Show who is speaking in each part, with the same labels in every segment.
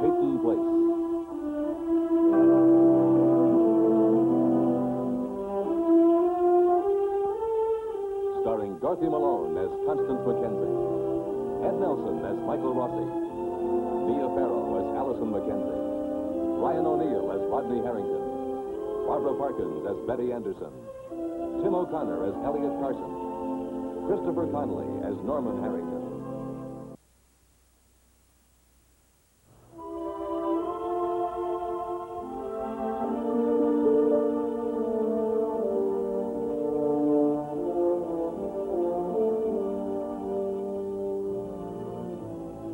Speaker 1: Peyton Place. Starring Dorothy Malone as Constance Mackenzie, Ed Nelson as Michael Rossi, Mia Farrow as Allison Mackenzie, Ryan O'Neill as Rodney Harrington, Barbara Parkins as Betty Anderson, Tim O'Connor as Elliot Carson, Christopher Connolly as Norman Harrington.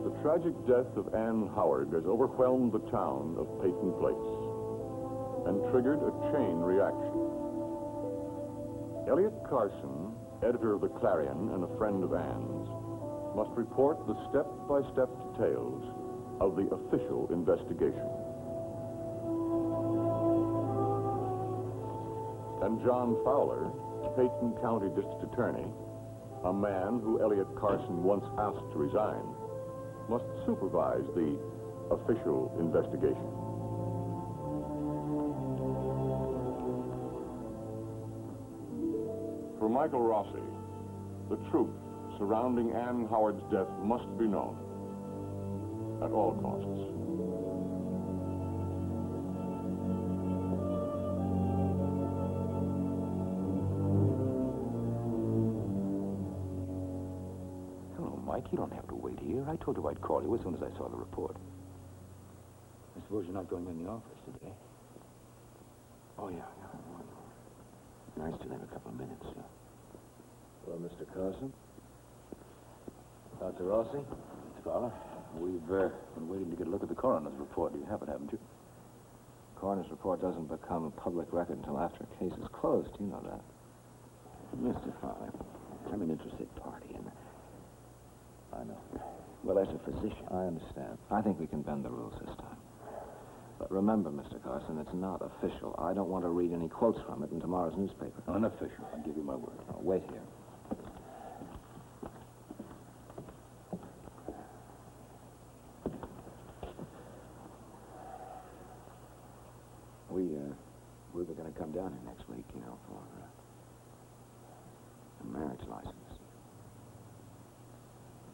Speaker 2: The tragic death of Ann Howard has overwhelmed the town of Peyton Place and triggered a chain reaction. Elliot Carson, editor of the Clarion and a friend of Ann's, must report the step-by-step details of the official investigation. And John Fowler, Peyton County District Attorney, a man who Elliot Carson once asked to resign, must supervise the official investigation. For Michael Rossi, the truth surrounding Ann Howard's death must be known at all costs.
Speaker 3: Hello, Mike. You don't have to wait here. I told you I'd call you as soon as I saw the report. I suppose you're not going in the office today? Oh, yeah. Nice to have a couple of minutes.
Speaker 4: Hello, Mr. Carson. Dr. Rossi?
Speaker 3: Mr. Fowler, we've been waiting to get a look at the coroner's report. You have it, haven't you?
Speaker 4: Coroner's report doesn't become public record until after a case is closed. You know that.
Speaker 3: Mr. Fowler, I'm an interested party, and
Speaker 4: I know.
Speaker 3: well, as a physician...
Speaker 4: I understand. I think we can bend the rules this time. But remember, Mr. Carson, it's not official. I don't want to read any quotes from it in tomorrow's newspaper.
Speaker 3: Unofficial. I'll give you my word.
Speaker 4: Oh, wait here.
Speaker 3: We were going to come down here next week, you know, for a marriage license.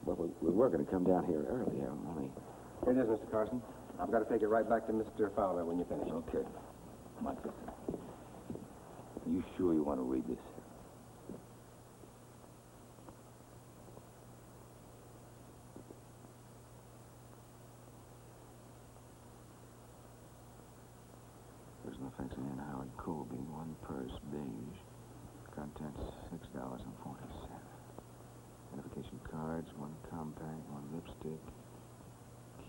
Speaker 3: Well, we were going to come down here earlier, only...
Speaker 5: Here it is, Mr. Carson. I've got to take it right back to Mr. Fowler when you finish.
Speaker 3: Okay. Mike, listen. Are you sure you want to read this?
Speaker 4: Personal effects of Ann Howard Colby, one purse, beige. Contents, $6.40. Identification cards, one compact, one lipstick,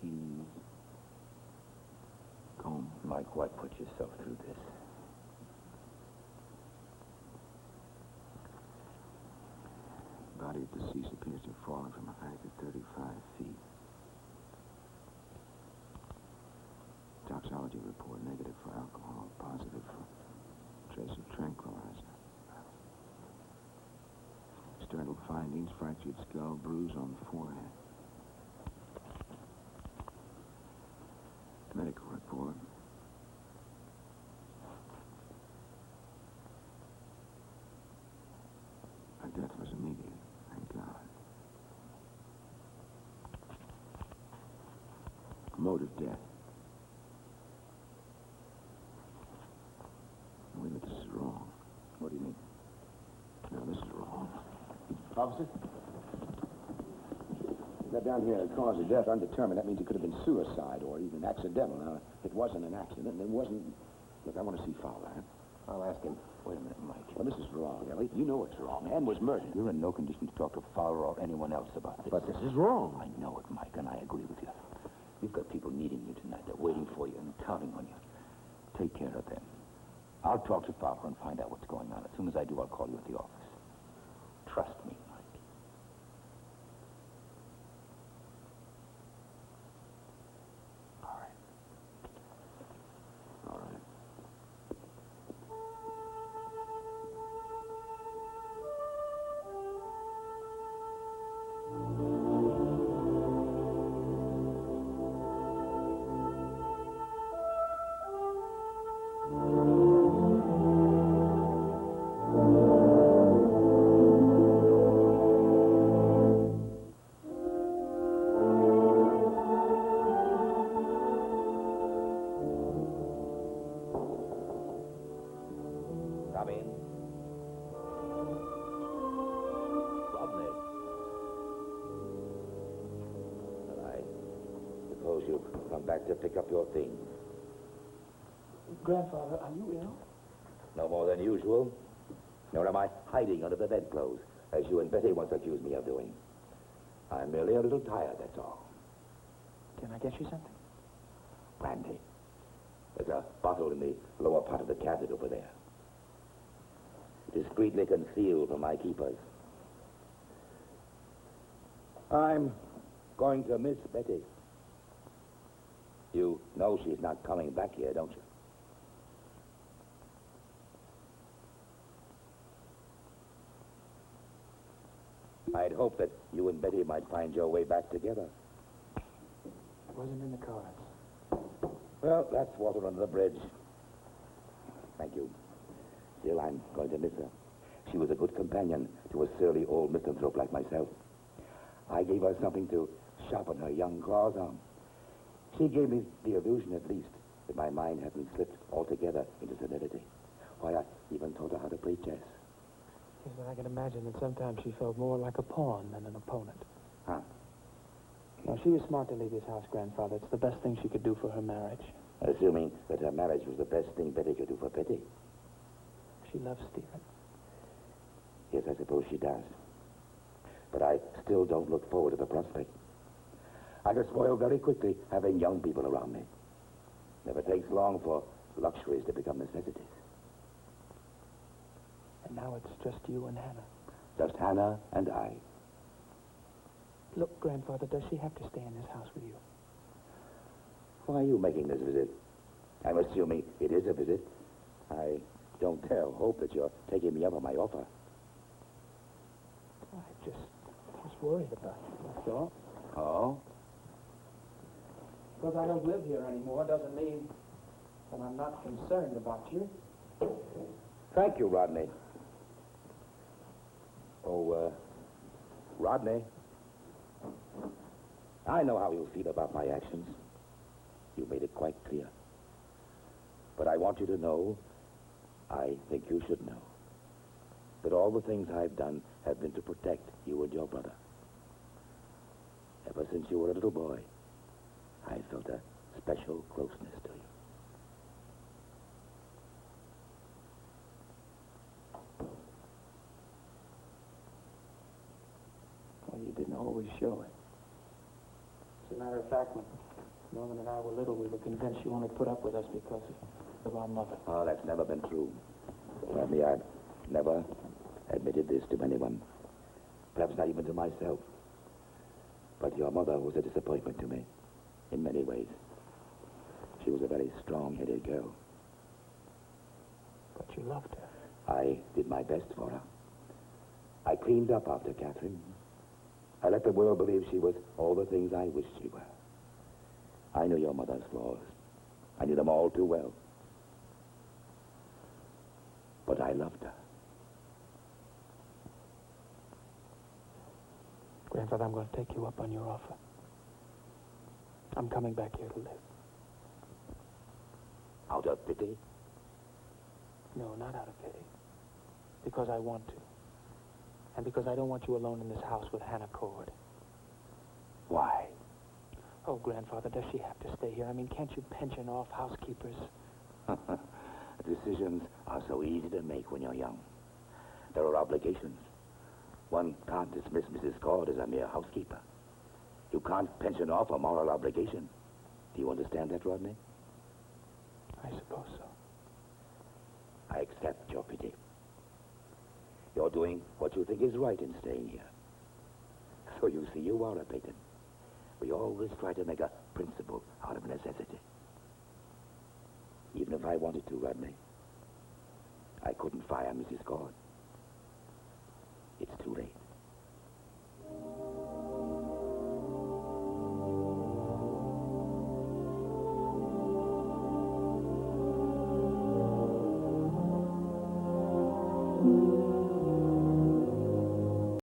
Speaker 4: keys, comb.
Speaker 3: Mike, why put yourself through this?
Speaker 4: Body of deceased appears to have fallen from a height of 35 feet. Toxology report negative for alcohol, positive for trace of tranquilizer. External findings, fractured skull, bruise on the forehead. Medical report. Her death was immediate, thank God. Mode of death. Wait a minute, this is wrong.
Speaker 3: What do you mean?
Speaker 4: No, this is wrong.
Speaker 5: Officer?
Speaker 3: Got down here, cause of death undetermined. That means it could have been suicide or even accidental. Now, it wasn't an accident, and it wasn't... Look, I want to see Fowler.
Speaker 5: I'll ask him.
Speaker 3: Wait a minute, Mike. Well, this is wrong, Elliot. You know it's wrong. Ann was murdered. You're in no condition to talk to Fowler or anyone else about this.
Speaker 4: But this is wrong.
Speaker 3: I know it, Mike, and I agree with you. You've got people needing you tonight. They're waiting for you and counting on you. Take care of them. I'll talk to Fowler and find out what's going on. As soon as I do, I'll call you at the office. Trust me, Mike. All right. All right. you've come back to pick up your things.
Speaker 6: Grandfather, are you ill?
Speaker 3: No more than usual. Nor am I hiding under the bedclothes, as you and Betty once accused me of doing. I'm merely a little tired, that's all.
Speaker 6: Can I get you something?
Speaker 3: Brandy. There's a bottle in the lower part of the cabinet over there. Discreetly concealed from my keepers. I'm going to miss Betty. You know she's not coming back here, don't you? I'd hoped that you and Betty might find your way back together.
Speaker 6: It wasn't in the cards.
Speaker 3: Well, that's water under the bridge. Thank you. Still, I'm going to miss her. She was a good companion to a surly old misanthrope like myself. I gave her something to sharpen her young claws on. She gave me the illusion, at least, that my mind hadn't slipped altogether into senility. Why, I even taught her how to play chess.
Speaker 6: Yes, but I can imagine that sometimes she felt more like a pawn than an opponent.
Speaker 3: Huh?
Speaker 6: No, she was smart to leave his house, Grandfather. It's the best thing she could do for her marriage.
Speaker 3: Assuming that her marriage was the best thing Betty could do for Betty.
Speaker 6: She loves Stephen.
Speaker 3: Yes, I suppose she does. But I still don't look forward to the prospect. I get spoiled very quickly having young people around me. Never takes long for luxuries to become necessities.
Speaker 6: And now it's just you and Hannah.
Speaker 3: Just Hannah and I.
Speaker 6: Look, Grandfather, does she have to stay in this house with you?
Speaker 3: Why are you making this visit? I'm assuming it is a visit. I don't dare hope that you're taking me up on my offer.
Speaker 6: I just was worried about you, that's all.
Speaker 3: Oh?
Speaker 6: Because I don't live here anymore doesn't mean that I'm not concerned about you.
Speaker 3: Thank you, Rodney. Oh, Rodney. I know how you feel about my actions. You made it quite clear. But I want you to know, I think you should know, that all the things I've done have been to protect you and your brother. Ever since you were a little boy, I felt a special closeness to you.
Speaker 6: Well, you didn't always show it. As a matter of fact, when Norman and I were little, we were convinced you only put up with us because of our mother.
Speaker 3: Oh, that's never been true. Rodney, I've never admitted this to anyone. Perhaps not even to myself. But your mother was a disappointment to me, in many ways. She was a very strong-headed girl.
Speaker 6: But you loved her.
Speaker 3: I did my best for her. I cleaned up after Catherine. I let the world believe she was all the things I wished she were. I knew your mother's flaws. I knew them all too well. But I loved her.
Speaker 6: Grandfather, I'm going to take you up on your offer. I'm coming back here to live.
Speaker 3: Out of pity?
Speaker 6: No, not out of pity. Because I want to. And because I don't want you alone in this house with Hannah Cord.
Speaker 3: Why?
Speaker 6: Oh, Grandfather, does she have to stay here? I mean, can't you pension off housekeepers?
Speaker 3: Decisions are so easy to make when you're young. There are obligations. One can't dismiss Mrs. Cord as a mere housekeeper. You can't pension off a moral obligation. Do you understand that, Rodney?
Speaker 6: I suppose so.
Speaker 3: I accept your pity. You're doing what you think is right in staying here. So you see, you are a Peyton. We always try to make a principle out of necessity. Even if I wanted to, Rodney, I couldn't fire Mrs. Cord. It's too late.